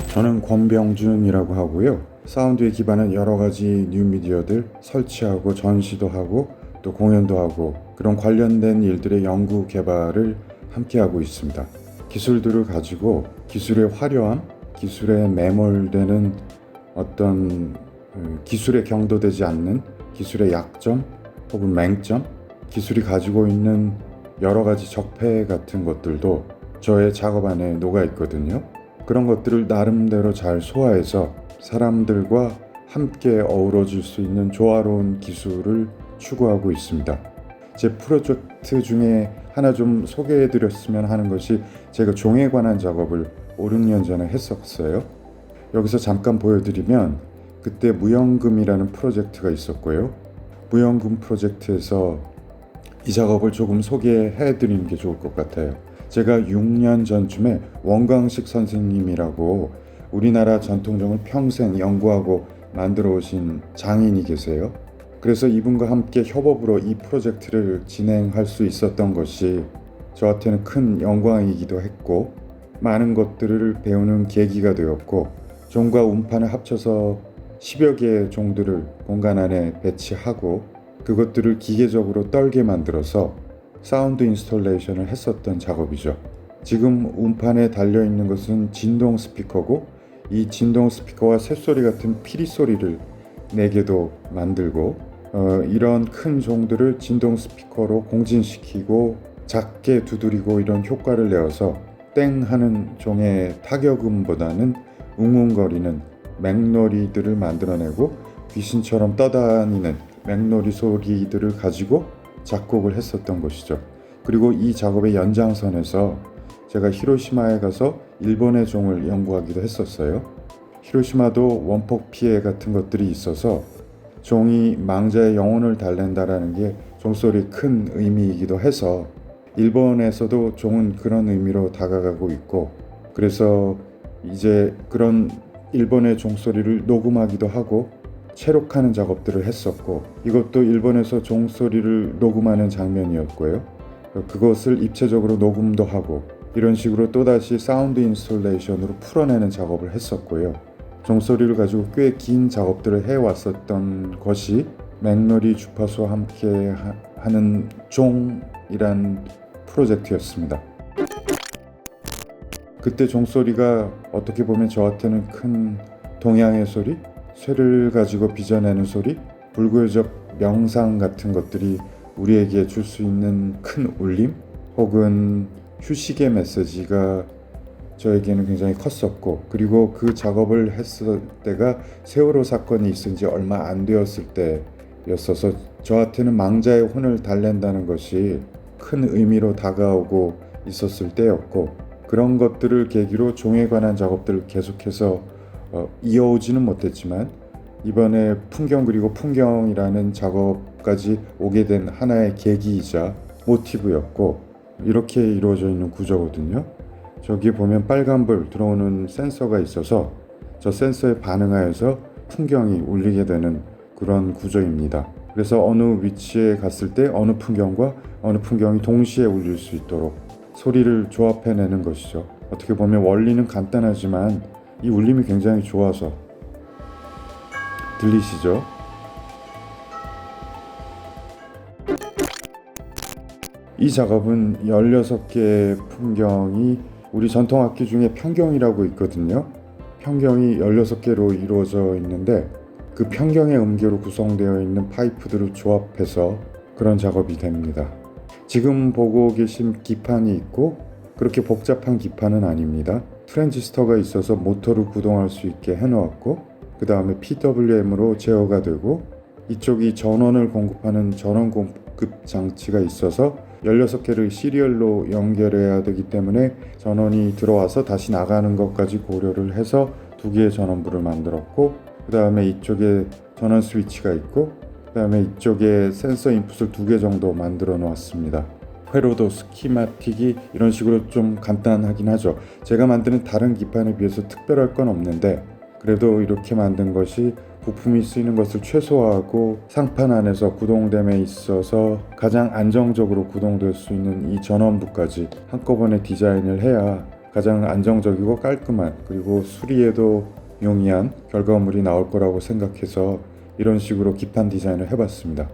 저는 권병준이라고 하고요. 사운드에 기반한 여러 가지 뉴미디어들 설치하고 전시도 하고 또 공연도 하고 그런 관련된 일들의 연구 개발을 함께 하고 있습니다. 기술들을 가지고 기술의 화려함, 기술에 매몰되는 어떤 기술에 경도되지 않는 기술의 약점 혹은 맹점, 기술이 가지고 있는 여러 가지 적폐 같은 것들도 저의 작업 안에 녹아 있거든요. 그런 것들을 나름대로 잘 소화해서 사람들과 함께 어우러질 수 있는 조화로운 기술을 추구하고 있습니다. 제 프로젝트 중에 하나 좀 소개해드렸으면 하는 것이 제가 종에 관한 작업을 5, 6년 전에 했었어요. 여기서 잠깐 보여드리면 그때 무연금이라는 프로젝트가 있었고요. 무연금 프로젝트에서 이 작업을 조금 소개해드리는 게 좋을 것 같아요. 제가 6년 전쯤에 원광식 선생님이라고 우리나라 전통정을 평생 연구하고 만들어 오신 장인이 계세요. 그래서 이분과 함께 협업으로 이 프로젝트를 진행할 수 있었던 것이 저한테는 큰 영광이기도 했고 많은 것들을 배우는 계기가 되었고 종과 음판을 합쳐서 10여 개의 종들을 공간 안에 배치하고 그것들을 기계적으로 떨게 만들어서 사운드 인스톨레이션을 했었던 작업이죠. 지금 음판에 달려있는 것은 진동 스피커고 이 진동 스피커와 새소리 같은 피리 소리를 내게도 만들고 이런 큰 종들을 진동 스피커로 공진시키고 작게 두드리고 이런 효과를 내어서 땡 하는 종의 타격음보다는 웅웅거리는 맹놀이들을 만들어내고 귀신처럼 떠다니는 맹놀이 소리들을 가지고 작곡을 했었던 것이죠. 그리고 이 작업의 연장선에서 제가 히로시마에 가서 일본의 종을 연구하기도 했었어요. 히로시마도 원폭 피해 같은 것들이 있어서 종이 망자의 영혼을 달랜다라는 게 종소리의 큰 의미이기도 해서 일본에서도 종은 그런 의미로 다가가고 있고 그래서 이제 그런 일본의 종소리를 녹음하기도 하고 체록하는 작업들을 했었고 이것도 일본에서 종소리를 녹음하는 장면이었고요. 그것을 입체적으로 녹음도 하고 이런 식으로 또다시 사운드 인스톨레이션으로 풀어내는 작업을 했었고요. 종소리를 가지고 꽤 긴 작업들을 해왔었던 것이 맥놀이 주파수와 함께 하는 종이란 프로젝트였습니다. 그때 종소리가 어떻게 보면 저한테는 큰 동양의 소리, 쇠를 가지고 빚어내는 소리, 불교적 명상 같은 것들이 우리에게 줄 수 있는 큰 울림 혹은 휴식의 메시지가 저에게는 굉장히 컸었고 그리고 그 작업을 했을 때가 세월호 사건이 있은 지 얼마 안 되었을 때였어서 저한테는 망자의 혼을 달랜다는 것이 큰 의미로 다가오고 있었을 때였고 그런 것들을 계기로 종에 관한 작업들을 계속해서 이어오지는 못했지만 이번에 풍경 그리고 풍경이라는 작업까지 오게 된 하나의 계기이자 모티브였고 이렇게 이루어져 있는 구조거든요. 저기 보면 빨간불 들어오는 센서가 있어서 저 센서에 반응하여서 풍경이 울리게 되는 그런 구조입니다. 그래서 어느 위치에 갔을 때 어느 풍경과 어느 풍경이 동시에 울릴 수 있도록 소리를 조합해내는 것이죠. 어떻게 보면 원리는 간단하지만 이 울림이 굉장히 좋아서 들리시죠? 이 작업은 16개의 풍경이 우리 전통악기 중에 편경이라고 있거든요. 편경이 16개로 이루어져 있는데 그 편경의 음계로 구성되어 있는 파이프들을 조합해서 그런 작업이 됩니다. 지금 보고 계신 기판이 있고 그렇게 복잡한 기판은 아닙니다. 트랜지스터가 있어서 모터를 구동할 수 있게 해놓았고 그 다음에 PWM으로 제어가 되고 이쪽이 전원을 공급하는 전원 공급 장치가 있어서 16개를 시리얼로 연결해야 되기 때문에 전원이 들어와서 다시 나가는 것까지 고려를 해서 2개의 전원부를 만들었고 그 다음에 이쪽에 전원 스위치가 있고 그 다음에 이쪽에 센서 인풋을 2개 정도 만들어 놓았습니다. 회로도 스키마틱이 이런 식으로 좀 간단하긴 하죠. 제가 만드는 다른 기판에 비해서 특별할 건 없는데 그래도 이렇게 만든 것이 부품이 쓰이는 것을 최소화하고 상판 안에서 구동됨에 있어서 가장 안정적으로 구동될 수 있는 이 전원부까지 한꺼번에 디자인을 해야 가장 안정적이고 깔끔한, 그리고 수리에도 용이한 결과물이 나올 거라고 생각해서 이런 식으로 기판 디자인을 해봤습니다.